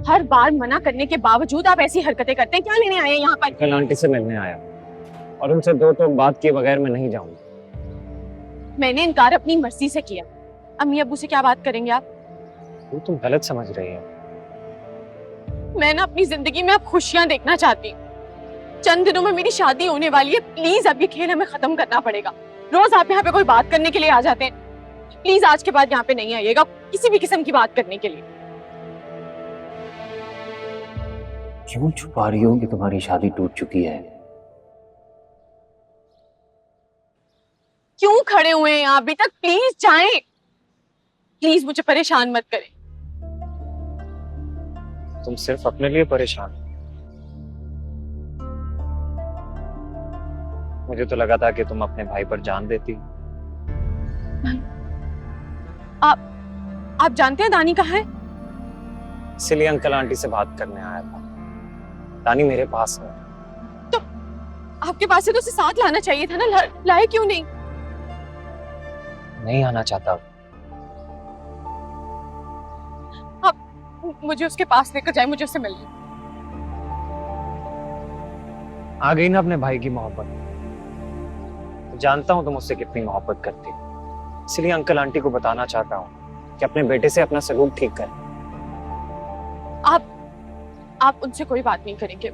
हर बार मना करने के बावजूद आप ऐसी हरकतें करते हैं। क्या लेने आए हैं यहाँ पर? कल आंटी से मिलने आया और उनसे दो तो बात किए बगैर मैं नहीं जाऊंगा। मैंने इनकार अपनी मर्जी से किया। अम्मी अब्बू से क्या बात करेंगे आप? वो तुम गलत समझ रही हो। मैं ना अपनी जिंदगी में अब खुशियां देखना चाहती हूँ। चंद दिनों में मेरी शादी होने वाली है। प्लीज अब ये खेल हमें खत्म करना पड़ेगा। रोज आप यहाँ पे कोई बात करने के लिए आ जाते हैं। प्लीज आज के बाद यहाँ पे नहीं आइएगा किसी भी किस्म की बात करने के लिए। क्यों छुपा रही हो कि तुम्हारी शादी टूट चुकी है? क्यों खड़े हुए हैं यहाँ अभी तक? प्लीज जाएं। प्लीज मुझे परेशान मत करें। तुम सिर्फ अपने लिए परेशान हो। मुझे तो लगा था कि तुम अपने भाई पर जान देती। आप जानते हैं दानी कहाँ है? इसलिए अंकल आंटी से बात करने आया था। दानी मेरे पास है। तो आपके पास से तो उसे साथ लाना चाहिए था ना। लाए क्यों नहीं? नहीं आना चाहता। आप मुझे उसके पास लेकर जाए। मुझे उससे मिलना। आ गई ना अपने भाई की मोहब्बत। जानता हूं तुम उससे कितनी मोहब्बत करती हो, इसलिए अंकल आंटी को बताना चाहता हूं कि अपने बेटे से अपना सलूक ठीक करें। आप उनसे कोई बात नहीं करेंगे।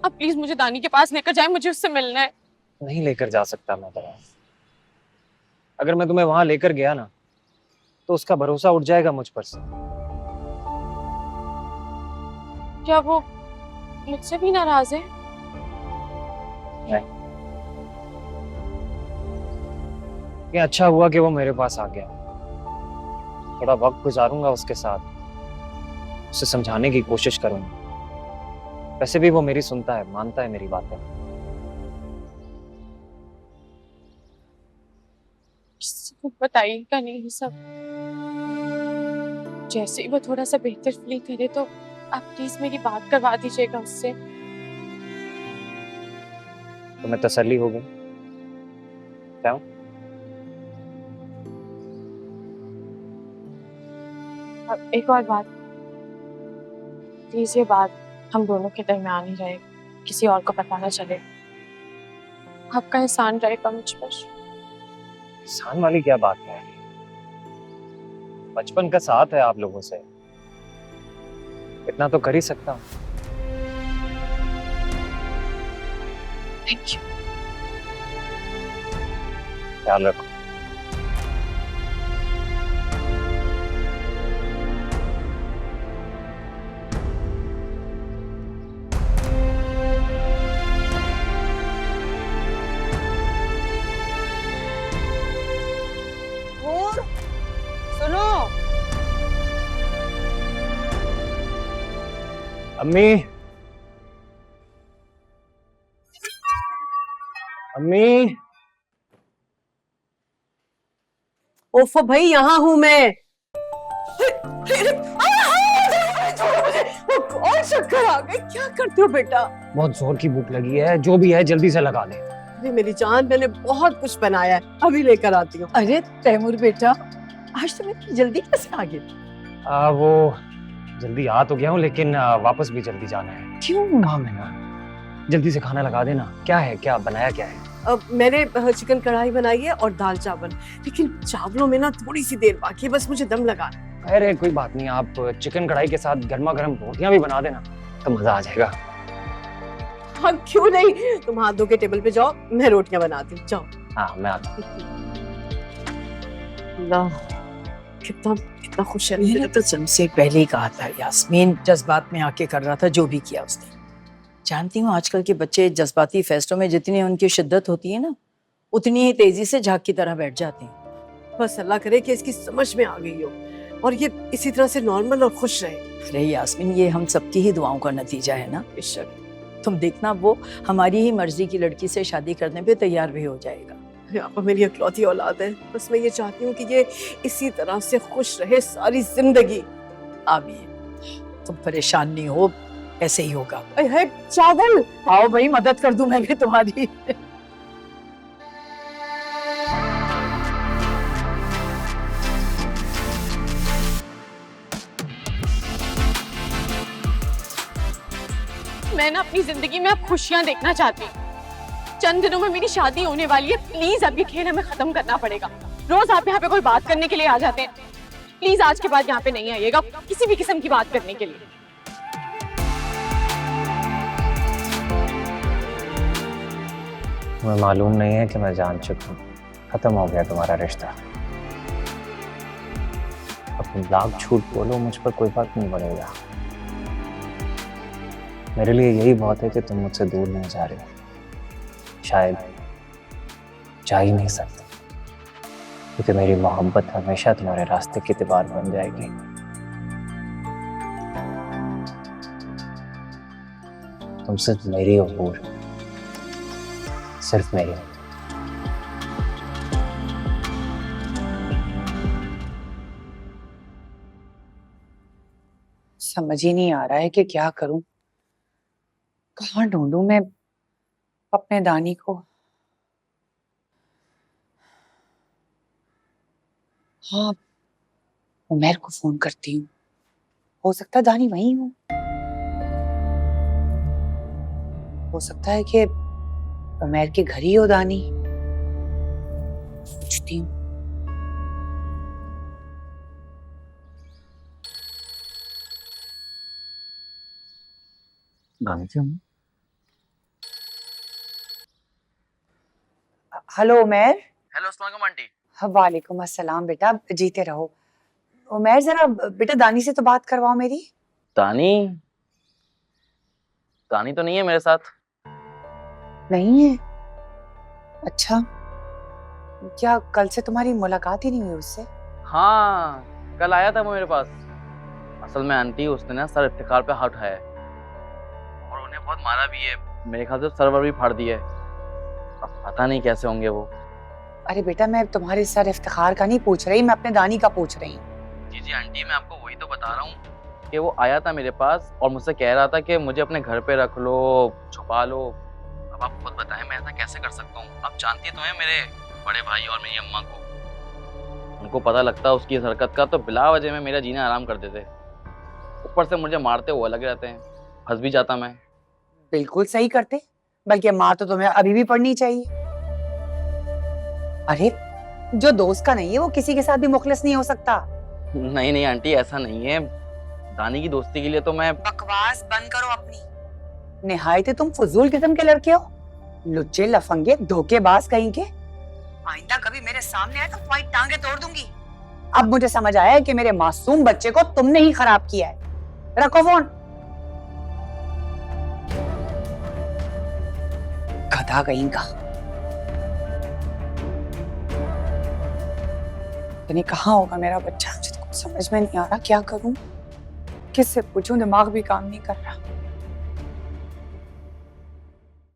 आप प्लीज मुझे दानी के पास लेकर जाए। मुझे उससे मिलना है। नहीं लेकर जा सकता मैं तुम्हें। अगर मैं तुम्हें वहां लेकर गया ना तो उसका भरोसा उठ जाएगा मुझ पर से। क्या वो मुझसे भी नाराज है? नहीं। ये अच्छा हुआ कि वो मेरे पास आ गया। थोड़ा वक्त गुजारूंगा उसके साथ, उसे समझाने की कोशिश करूंगा। वैसे भी वो मेरी सुनता है, मानता है मेरी बातें। किसी को बताइएगा नहीं ये सब। जैसे ही वो थोड़ा सा बेहतर फील करे तो आप प्लीज मेरी बात करवा दीजिएगा उससे। तुम्हें तसल्ली हो गई? क्या? अब एक और बात, प्लीज ये बात हम दोनों के दरमियान ही रहे। किसी और को पता ना चले। आपका एहसान रहेगा मुझ पर। एहसान वाली क्या बात है? बचपन का साथ है आप लोगों से, इतना तो कर ही सकता हूं। Thank you. ख्याल रखो। सुनो, अम्मी, अम्मी। ओफो भाई यहाँ हूँ मैं। और चक्कर आ गए। क्या करते हो बेटा? बहुत जोर की भूख लगी है, जो भी है जल्दी से लगा ले। अरे मेरी जान, मैंने बहुत कुछ बनाया है, अभी लेकर आती हूँ। अरे तैमूर बेटा, आज तुम इतनी जल्दी कैसे आ गए? वो जल्दी आ तो गया हूँ, लेकिन वापस भी जल्दी जाना है। क्यों? काम है ना, जल्दी से खाना लगा देना। क्या है, क्या बनाया क्या है? अब मैंने चिकन कढ़ाई बनाई है और दाल चावल, लेकिन चावलों में ना थोड़ी सी देर बाकी है, बस मुझे दम लगाना। अरे कोई बात नहीं, आप चिकन कढ़ाई के साथ गर्मा गर्म रोटियां भी बना देना तो मजा आ जाएगा। हाँ क्यों नहीं, तुम हाथ धो के टेबल पे जाओ, मैं रोटियां बनाती हूँ। जाओ। हाँ मैं आता हूँ। अल्लाह, कितना कितना खुश है। मैंने तो तुमसे पहले ही कहा था यास्मीन जज्बात में आके कर रहा था जो भी किया उसने। जानती हूँ आजकल के बच्चे जज्बाती फैसलों में जितनी उनकी शिद्दत होती है ना, उतनी ही तेजी से झाग की तरह बैठ जाते हैं। बस अल्लाह करे कि इसकी समझ में आ गई हो और ये इसी तरह से नॉर्मल और खुश रहे। अरे यास्मीन, ये हम सबकी ही दुआओं का नतीजा है ना। बेशक। तुम देखना, वो हमारी ही मर्जी की लड़की से शादी करने पे तैयार भी हो जाएगा। आपा मेरी इकलौती औलाद है, बस मैं ये चाहती हूँ कि ये इसी तरह से खुश रहे सारी जिंदगी। आमीन। तुम परेशान नहीं हो, ऐसे ही होगा। है चावल। आओ भाई, मदद कर दूं मैं भी तुम्हारी। मैं ना अपनी जिंदगी में अब खुशियां देखना चाहती हूँ। चंद दिनों में मेरी शादी होने वाली है, प्लीज अब ये खेल हमें खत्म करना पड़ेगा। रोज आप यहाँ पे कोई बात करने के लिए आ जाते हैं, प्लीज आज के बाद यहाँ पे नहीं आइएगा किसी भी किस्म की बात करने के लिए। तुम्हें मालूम नहीं है कि मैं जान चुका हूँ, खत्म हो गया तुम्हारा रिश्ता। अब तुम लाख झूठ बोलो, मुझ पर कोई फर्क नहीं पड़ेगा। मेरे लिए यही बहुत है कि तुम मुझसे दूर नहीं जा रहे हो। शायद जा ही नहीं सकते, क्योंकि मेरी मोहब्बत हमेशा तुम्हारे रास्ते की दीवार बन जाएगी। तुम सिर्फ मेरी हो हूर, सिर्फ मेरी। समझ ही नहीं आ रहा है कि क्या करूं, कहाँ ढूंढूं मैं अपने दानी को। हाँ, उमर को फोन करती हूँ, हो सकता है दानी वहीं हो। हो सकता है कि उमर के घर ही हो दानी। पूछती हूँ। हेलो उमर। हेलो, अस्सलाम वालेकुम आंटी। वालेकुम अस्सलाम बेटा, जीते रहो। उमर जरा बेटा दानी से तो बात करवाओ मेरी। दानी दानी तो नहीं है मेरे साथ। नहीं है? अच्छा, क्या कल से तुम्हारी मुलाकात ही नहीं हुई उससे? हाँ, कल आया था वो मेरे पास। असल में आंटी उसने ना सर इफ्तिखार पे हाथ उठाया है और उन्हें बहुत मारा भी है। मेरे ख्याल से सर्वर भी फाड़ दिया है। अब पता नहीं कैसे होंगे वो। अरे बेटा, मैं तुम्हारे सर इफ्तिखार का नहीं पूछ रही, मैं अपने दानी का पूछ रही हूँ। जी जी आंटी, मैं आपको वही तो बता रहा हूँ कि वो आया था मेरे पास और मुझसे कह रहा था कि मुझे अपने घर पे रख लो, छुपा लो। अब आप खुद बताएं, मैं ऐसा कैसे कर सकता हूँ? आप जानती तो हैं मेरे बड़े भाई और मेरी अम्मा को। उनको पता लगता है उसकी इस हरकत का तो बिला वजह में मेरा जीना आराम कर देते। ऊपर से मुझे मारते हुए लगे रहते हैं, फंस भी जाता मैं। बिल्कुल सही करते, बल्कि माँ तो तुम्हें अभी भी पढ़नी चाहिए। अरे जो दोस्त का नहीं है वो किसी के साथ भी मुखलिस नहीं हो सकता। नहीं नहीं आंटी, ऐसा नहीं है। दानी की दोस्ती के लिए तो मैं। बकवास बंद करो अपनी। निहायत तुम फजूल किस्म के लड़के हो, लुच्चे लफंगे धोखेबाज कहीं के। आइंदा कभी मेरे सामने आए तो तुम्हारी टांगे तोड़ दूंगी। अब मुझे समझ आया है कि मेरे मासूम बच्चे को तुमने ही खराब किया है। रखो फोन। गधा कहीं का। कहाँ होगा मेरा बच्चा? मुझे तो कुछ समझ में नहीं आ रहा, क्या करूं, किससे पूछूं, दिमाग भी काम नहीं कर रहा।